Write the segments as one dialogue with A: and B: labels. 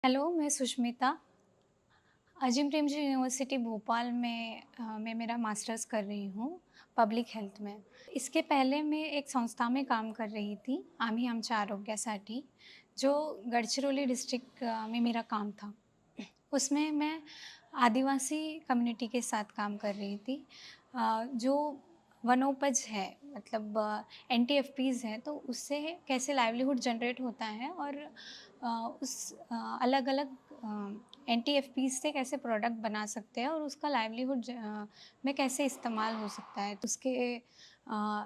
A: Hello, मैं Sushmita. Azim Premji university Bhopal में मैं मेरा मास्टर्स कर रही हूँ पब्लिक हेल्थ में। इसके पहले मैं एक संस्था में काम कर रही थी, आम्ही आमच्या आरोग्यासाठी, जो गढ़चिरौली डिस्ट्रिक्ट में मेरा काम था। उसमें मैं आदिवासी कम्युनिटी के साथ काम कर रही थी। जो वनोपज है, मतलब एनटीएफपीज़ हैं, तो उससे कैसे लाइवलीहुड जनरेट होता है और उस अलग-अलग एनटीएफपीज़ से कैसे प्रोडक्ट बना सकते हैं और उसका लाइवलीहुड में कैसे इस्तेमाल हो सकता है। तो उसके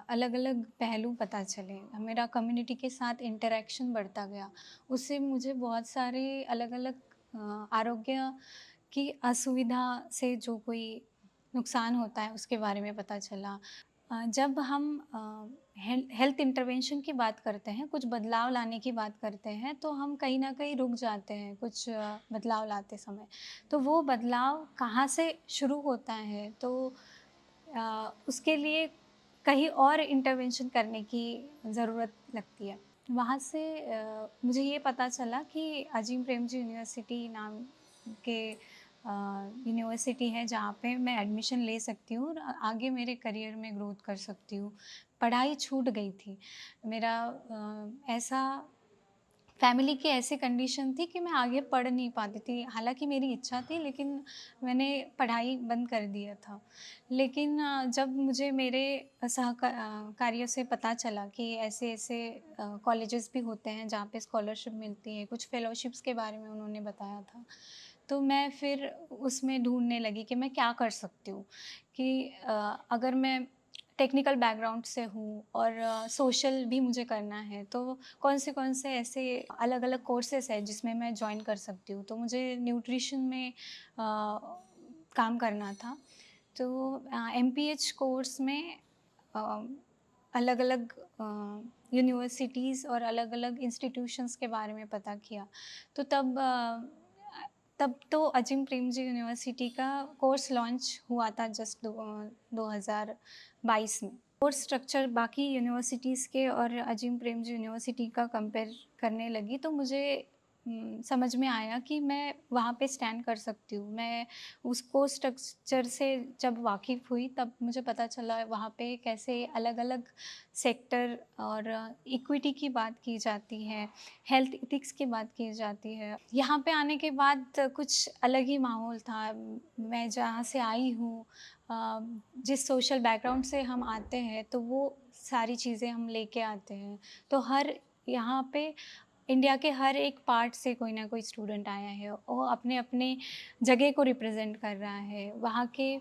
A: अलग-अलग पहलू पता चले। मेरा कम्युनिटी के साथ इंटरैक्शन बढ़ता गया। उससे मुझे बहुत सारे अलग-अलग आरोग्य की असुविधा से जो कोई नुकसान होता है उसके बारे में पता चला। जब हम हेल्थ इंटरवेंशन की बात करते हैं, कुछ बदलाव लाने की बात करते हैं, तो हम कहीं न कहीं रुक जाते हैं कुछ बदलाव लाते समय। तो वो बदलाव कहाँ से शुरू होता है, तो उसके लिए कहीं और इंटरवेंशन करने की ज़रूरत लगती है। वहाँ से मुझे ये पता चला कि अजीम प्रेमजी यूनिवर्सिटी नाम के यूनिवर्सिटी है जहाँ पे मैं एडमिशन ले सकती हूँ और आगे मेरे करियर में ग्रोथ कर सकती हूँ। पढ़ाई छूट गई थी। मेरा ऐसा फैमिली की ऐसी कंडीशन थी कि मैं आगे पढ़ नहीं पाती थी। हालाँकि मेरी इच्छा थी, लेकिन मैंने पढ़ाई बंद कर दिया था। लेकिन जब मुझे मेरे कार्यों से पता चला कि ऐसे-ऐसे कॉलेजेस भी होते हैं जहाँ पे स्कॉलरशिप मिलती है, कुछ फेलोशिप्स के बारे में उन्होंने बताया था। तो मैं फिर उसमें ढूँढने लगी कि मैं क्या कर सकती हूँ, कि अगर मैं टेक्निकल बैकग्राउंड से हूँ और सोशल भी मुझे करना है, तो कौन से ऐसे अलग-अलग कोर्सेज़ हैं जिसमें मैं जॉइन कर सकती हूँ। तो मुझे न्यूट्रिशन में काम करना था। तो एमपीएच कोर्स में अ, अलग-अलग यूनिवर्सिटीज़ और अलग-अलग इंस्टीट्यूशंस के बारे में पता किया। तो तब तो अजीम प्रेमजी यूनिवर्सिटी का कोर्स लॉन्च हुआ था जस्ट 2022 में। कोर्स स्ट्रक्चर बाकी यूनिवर्सिटीज़ के और अजीम प्रेमजी यूनिवर्सिटी का कंपेयर करने लगी, तो मुझे समझ में आया कि मैं वहाँ पे स्टैंड कर सकती हूँ। मैं उस कोर्स स्ट्रक्चर से जब वाकिफ़ हुई, तब मुझे पता चला वहाँ पे कैसे अलग-अलग सेक्टर और इक्विटी की बात की जाती है, हेल्थ एथिक्स की बात की जाती है। यहाँ पे आने के बाद कुछ अलग ही माहौल था। मैं जहाँ से आई हूँ, जिस सोशल बैकग्राउंड से हम आते हैं, तो वो सारी चीज़ें हम लेके आते हैं। तो हर यहाँ पे इंडिया के हर एक पार्ट से कोई ना कोई स्टूडेंट आया है। वो अपने-अपने जगह को रिप्रेज़ेंट कर रहा है, वहाँ के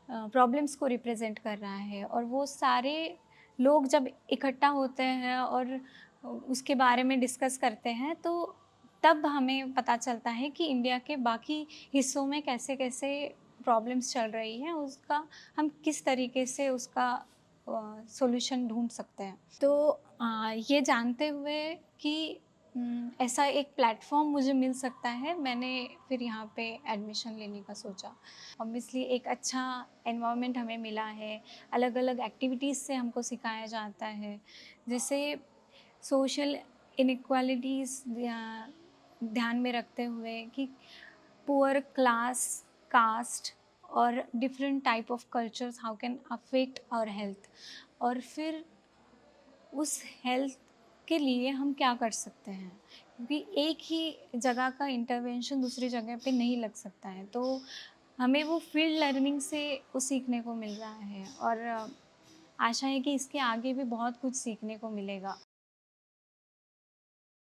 A: प्रॉब्लम्स को रिप्रेज़ेंट कर रहा है, और वो सारे लोग जब इकट्ठा होते हैं और उसके बारे में डिस्कस करते हैं, तो तब हमें पता चलता है कि इंडिया के बाकी हिस्सों में कैसे-कैसे प्रॉब्लम्स चल रही हैं, उसका हम किस तरीके से उसका सॉल्यूशन ढूँढ सकते हैं। तो ये जानते हुए कि ऐसा एक प्लेटफ़ॉर्म मुझे मिल सकता है, मैंने फिर यहाँ पे एडमिशन लेने का सोचा। ऑब्वियसली एक अच्छा एनवायरनमेंट हमें मिला है, अलग-अलग एक्टिविटीज़ से हमको सिखाया जाता है, जैसे सोशल इनइक्वालिटीज़ ध्यान में रखते हुए कि पुअर क्लास, कास्ट और different type of cultures how can affect our health, और फिर उस हेल्थ के लिए हम क्या कर सकते हैं, क्योंकि एक ही जगह का इंटरवेंशन दूसरी जगह पे नहीं लग सकता है। तो हमें वो फील्ड लर्निंग से वो सीखने को मिल रहा है, और आशा है कि इसके आगे भी बहुत कुछ सीखने को मिलेगा।